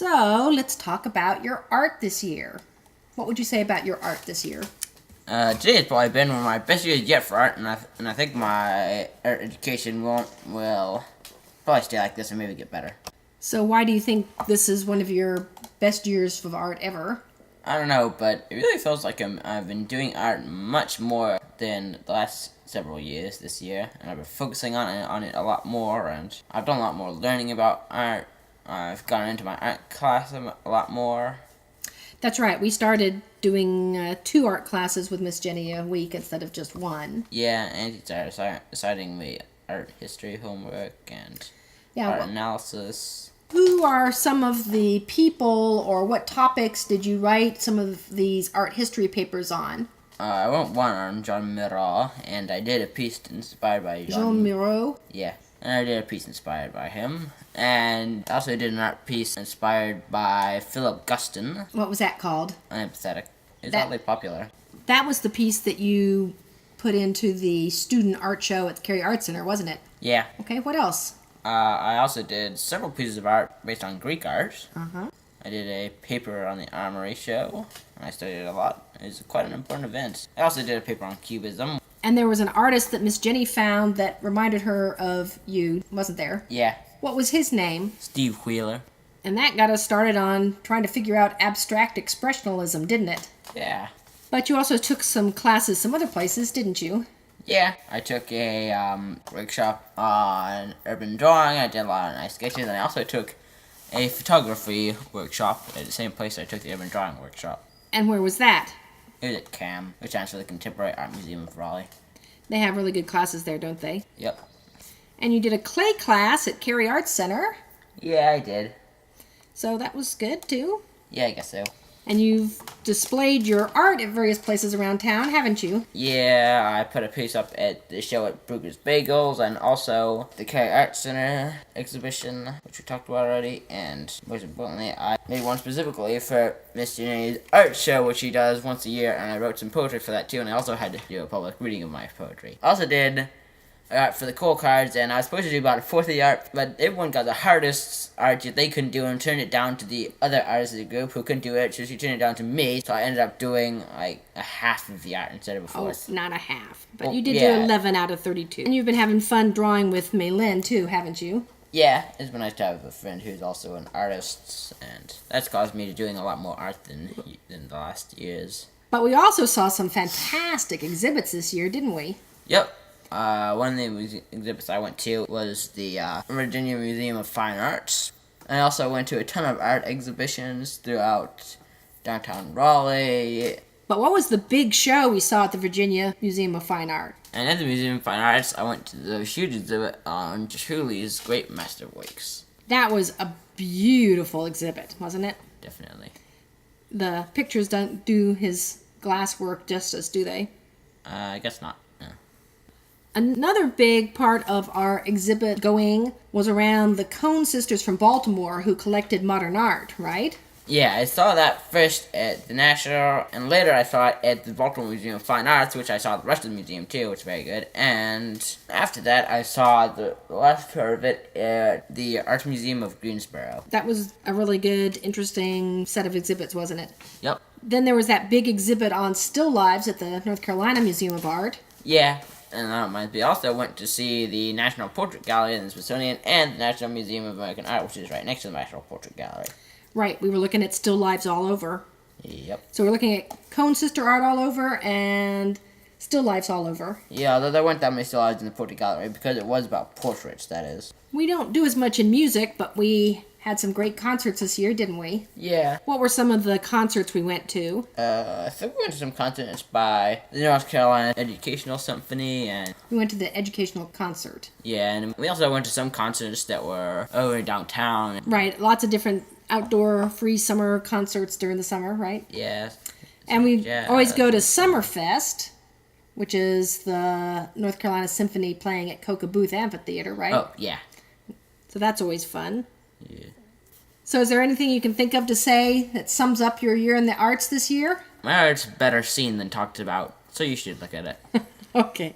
So let's talk about your art this year. What would you say about your art this year? Today has probably been one of my best years yet for art, and I think my art education will probably stay like this and maybe get better. So why do you think this is one of your best years of art ever? I don't know, but it really feels like I've been doing art much more than the last several years this year, and I've been focusing on it a lot more, and I've done a lot more learning about art. I've gotten into my art class a lot more. That's right. We started doing 2 art classes with Miss Jenny a week instead of just 1. Yeah, and she started assigning me art history homework and Yeah, art analysis. Who are some of the people or what topics did you write some of these art history papers on? I wrote one on Jean Miro, and I did a piece inspired by Jean Miro? Yeah, and I did a piece inspired by him. And I also did an art piece inspired by Philip Guston. What was that called? Unempathetic. It's oddly popular. That was the piece that you put into the student art show at the Cary Art Center, wasn't it? Yeah. Okay, what else? I also did several pieces of art based on Greek art. Uh-huh. I did a paper on the Armory show. I studied it a lot. It was quite an important event. I also did a paper on Cubism. And there was an artist that Miss Jenny found that reminded her of you, wasn't there? Yeah. What was his name? Steve Wheeler. And that got us started on trying to figure out abstract expressionism, didn't it? Yeah. But you also took some classes some other places, didn't you? Yeah. I took a workshop on urban drawing. I did a lot of nice sketches. And I also took a photography workshop at the same place I took the urban drawing workshop. And where was that? It was at CAM, which stands for the Contemporary Art Museum of Raleigh. They have really good classes there, don't they? Yep. And you did a clay class at Cary Art Center. Yeah, I did. So that was good, too. Yeah, I guess so. And you've displayed your art at various places around town, haven't you? Yeah, I put a piece up at the show at Brugger's Bagels and also the Cary Art Center exhibition, which we talked about already. And most importantly, I made one specifically for Miss Jenny's art show, which she does once a year, and I wrote some poetry for that too, and I also had to do a public reading of my poetry. I also did art for the coal cards, and I was supposed to do about a fourth of the art, but everyone got the hardest art that they couldn't do and turned it down to the other artists of the group who couldn't do it, so she turned it down to me, so I ended up doing like a half of the art instead of a fourth. Oh, not a half. But Well, you did yeah. do 11 out of 32. And you've been having fun drawing with Maylin, too, haven't you? Yeah, it's been nice to have a friend who's also an artist, and that's caused me to doing a lot more art than the last years. But we also saw some fantastic exhibits this year, didn't we? Yep. One of the exhibits I went to was the Virginia Museum of Fine Arts. I also went to a ton of art exhibitions throughout downtown Raleigh. But what was the big show we saw at the Virginia Museum of Fine Art? And at the Museum of Fine Arts, I went to the huge exhibit on Truly's Great Masterworks. That was a beautiful exhibit, wasn't it? Definitely. The pictures don't do his glass work justice, do they? I guess not. No. Another big part of our exhibit going was around the Cone sisters from Baltimore who collected modern art, right? Yeah, I saw that first at the National, and later I saw it at the Baltimore Museum of Fine Arts, which I saw at the rest of the museum too, which is very good. And after that, I saw the last part of it at the Art Museum of Greensboro. That was a really good, interesting set of exhibits, wasn't it? Yep. Then there was that big exhibit on still lives at the North Carolina Museum of Art. Yeah, and that reminds me, I also went to see the National Portrait Gallery in the Smithsonian and the National Museum of American Art, which is right next to the National Portrait Gallery. Right, we were looking at still lives all over. Yep. So we're looking at Cone sister art all over and still lives all over. Yeah, although there weren't that many still lives in the Portrait Gallery because it was about portraits, that is. We don't do as much in music, but we had some great concerts this year, didn't we? Yeah. What were some of the concerts we went to? I think we went to some concerts by the North Carolina Educational Symphony, and We went to the educational concert. yeah, and we also went to some concerts that were over downtown. Right, lots of different outdoor free summer concerts during the summer, right? Yeah. And we Yeah. always go to Summerfest, which is the North Carolina Symphony playing at Coca Booth Amphitheater, right? Oh, yeah. So that's always fun. Yeah. So is there anything you can think of to say that sums up your year in the arts this year? My art's better seen than talked about, so you should look at it. Okay.